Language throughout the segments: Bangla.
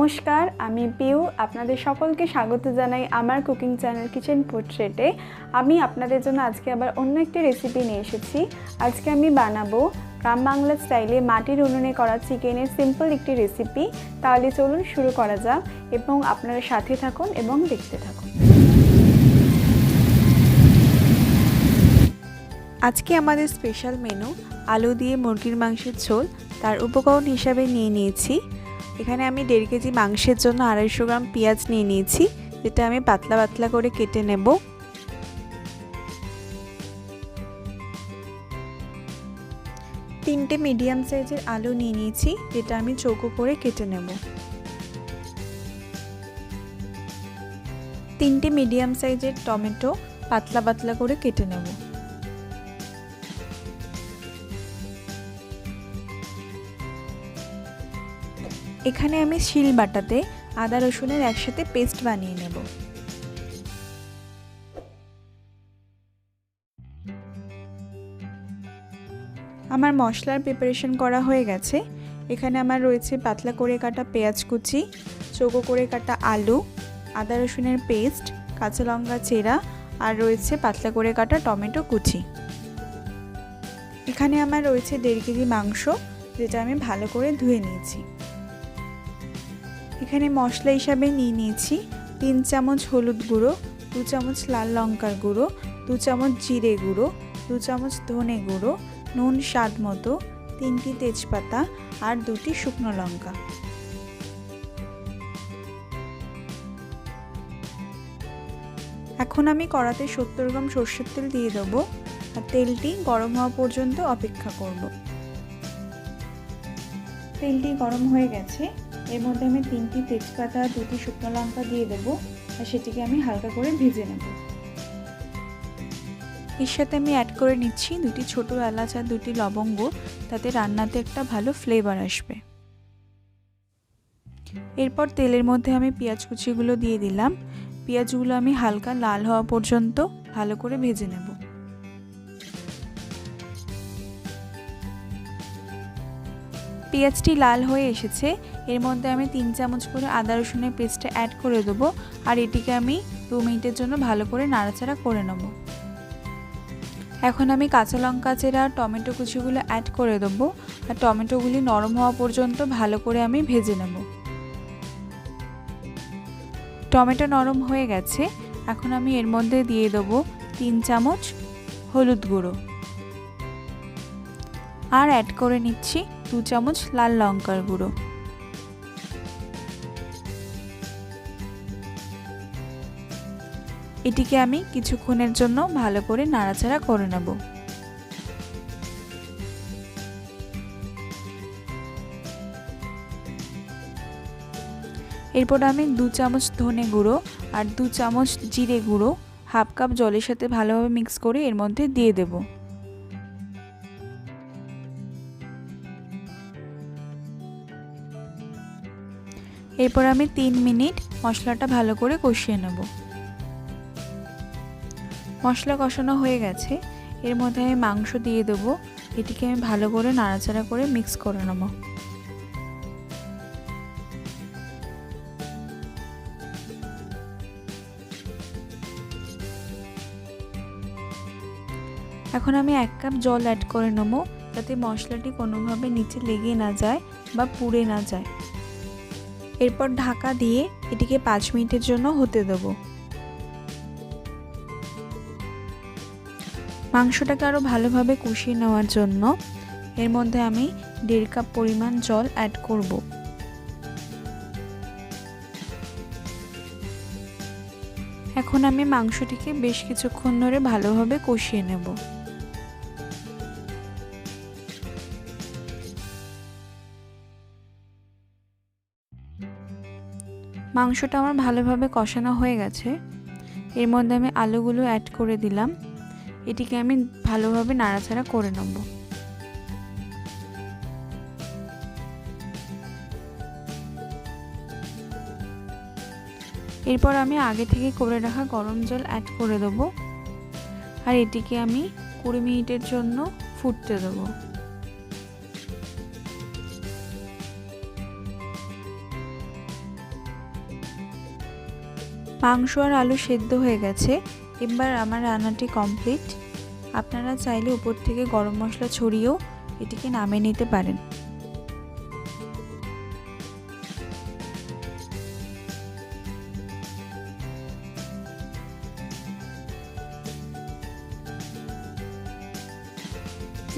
নমস্কার, আমি পিউ। আপনাদের সকলকে স্বাগত জানাই আমার কুকিং চ্যানেল কিচেন পোর্ট্রেটে। আমি আপনাদের জন্য আজকে আবার অন্য একটি রেসিপি নিয়ে এসেছি। আজকে আমি বানাবো গ্রাম বাংলা স্টাইলে মাটির উনুনে করা চিকেনের সিম্পল একটি রেসিপি। তাহলে চলুন শুরু করা যাক এবং আপনারা সাথে থাকুন এবং দেখতে থাকুন। আজকে আমাদের স্পেশাল মেনু আলু দিয়ে মুরগির মাংসের ঝোল। তার উপকরণ হিসাবে নিয়ে নিয়েছি এখানে আমি 1.5 কেজি মাংসের জন্য 250 গ্রাম পেঁয়াজ নিয়ে নিয়েছি, যেটা আমি পাতলা পাতলা করে কেটে নেব। 3টে মিডিয়াম সাইজের আলু নিয়ে নিয়েছি, যেটা আমি চৌকো করে কেটে নেব। 3টে মিডিয়াম সাইজের টমেটো পাতলা পাতলা করে কেটে নেব। এখানে আমি শিল বাটাতে আদা রসুনের একসাথে পেস্ট বানিয়ে নেব। আমার মশলার প্রিপারেশন করা হয়ে গেছে। এখানে আমার রয়েছে পাতলা করে কাটা পেঁয়াজ কুচি, চৌকো করে কাটা আলু, আদা রসুনের পেস্ট, কাঁচা লঙ্কা চেরা, আর রয়েছে পাতলা করে কাটা টমেটো কুচি। এখানে আমার রয়েছে 1.5 কেজি মাংস, যেটা আমি ভালো করে ধুয়ে নিয়েছি। এখানে মশলা হিসাবে নিয়ে নিয়েছি 3 চামচ হলুদ গুঁড়ো, 2 চামচ লাল লঙ্কার গুঁড়ো, 2 চামচ জিরে গুঁড়ো, 2 চামচ ধনে গুঁড়ো, নুন স্বাদ মতো, 3টি তেজপাতা আর 2টি শুকনো লঙ্কা। এখন আমি কড়াতে 70 গ্রাম সরষের তেল দিয়ে দেবো আর তেলটি গরম হওয়া পর্যন্ত অপেক্ষা করব। তেলটি গরম হয়ে গেছে। এর মধ্যে আমি 3টি তেজপাতা, 2টি শুকনো লঙ্কা দিয়ে দেবো আর সেটিকে আমি হালকা করে ভেজে নেব। এর সাথে আমি অ্যাড করে নিচ্ছি 2টি ছোটো এলাচ আর 2টি লবঙ্গ, তাতে রান্নাতে একটা ভালো ফ্লেভার আসবে। এরপর তেলের মধ্যে আমি পেঁয়াজ কুচিগুলো দিয়ে দিলাম। পেঁয়াজগুলো আমি হালকা লাল হওয়া পর্যন্ত ভালো করে ভেজে নেব। পেঁয়াজটি লাল হয়ে এসেছে। এর মধ্যে আমি 3 চামচ করে আদা রসুনের পেস্টটা অ্যাড করে দেবো আর এটিকে আমি 2 মিনিটের জন্য ভালো করে নাড়াচাড়া করে নেব। এখন আমি কাঁচা লঙ্কা চেরা আর টমেটো কুচিগুলো অ্যাড করে দেবো আর টমেটোগুলি নরম হওয়া পর্যন্ত ভালো করে আমি ভেজে নেব। টমেটো নরম হয়ে গেছে। এখন আমি এর মধ্যে দিয়ে দেবো 3 চামচ হলুদ গুঁড়ো আর অ্যাড করে নিচ্ছি 2 চামচ লাল লঙ্কার গুঁড়ো। এটিকে আমি কিছুক্ষণের জন্য ভালো করে নাড়াচাড়া করে নেব। এরপর আমি 2 চামচ ধনে গুঁড়ো আর 2 চামচ জিরে গুঁড়ো 1/2 কাপ জলের সাথে ভালোভাবে মিক্স করে এর মধ্যে দিয়ে দেব। এরপর আমি 3 মিনিট মশলাটা ভালো করে কষিয়ে নেব। মশলা কষানো হয়ে গেছে। এর মধ্যে আমি মাংস দিয়ে দেব। এটিকে আমি ভালো করে নাড়াচাড়া করে মিক্স করে নেব। এখন আমি 1 কাপ জল অ্যাড করে নেব, যাতে মশলাটি কোনোভাবে নিচে লেগে না যায় বা পুড়ে না যায়। এরপর ঢাকা দিয়ে এটিকে 5 মিনিটের জন্য হতে দেব। মাংসটাকে আরও ভালোভাবে কষিয়ে নেওয়ার জন্য এর মধ্যে আমি 1.5 কাপ পরিমাণ জল অ্যাড করব। এখন আমি মাংসটিকে বেশ কিছুক্ষণ ধরে ভালোভাবে কষিয়ে নেব। মাংসটা আমার ভালোভাবে কষানো হয়ে গেছে। এর মধ্যে আমি আলুগুলো অ্যাড করে দিলাম। এটিকে আমি ভালোভাবে নাড়াচাড়া করে নেব। এরপর আমি আগে থেকে করে রাখা গরম জল অ্যাড করে দেব আর এটিকে আমি 20 মিনিটের জন্য ফুটতে দেব। মাংস আর আলু সেদ্ধ হয়ে গেছে। এবার আমার রান্নাটি কমপ্লিট। আপনারা চাইলে উপর থেকে গরম মশলা ছড়িয়েও এটিকে নামিয়ে নিতে পারেন।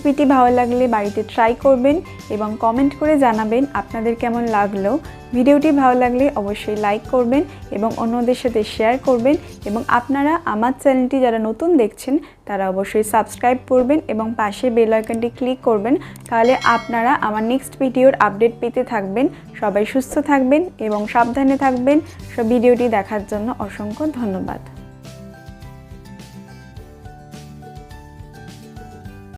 রেসিপিটি ভালো লাগলে বাড়িতে ট্রাই করবেন এবং কমেন্ট করে জানাবেন আপনাদের কেমন লাগলো। ভিডিওটি ভালো লাগলে অবশ্যই লাইক করবেন এবং অন্যদের সাথে শেয়ার করবেন এবং আপনারা আমার চ্যানেলটি যারা নতুন দেখছেন তারা অবশ্যই সাবস্ক্রাইব করবেন এবং পাশে বেল আইকনটি ক্লিক করবেন, তাহলে আপনারা আমার নেক্সট ভিডিওর আপডেট পেতে থাকবেন। সবাই সুস্থ থাকবেন এবং সাবধানে থাকবেন। সব ভিডিওটি দেখার জন্য অসংখ্য ধন্যবাদ।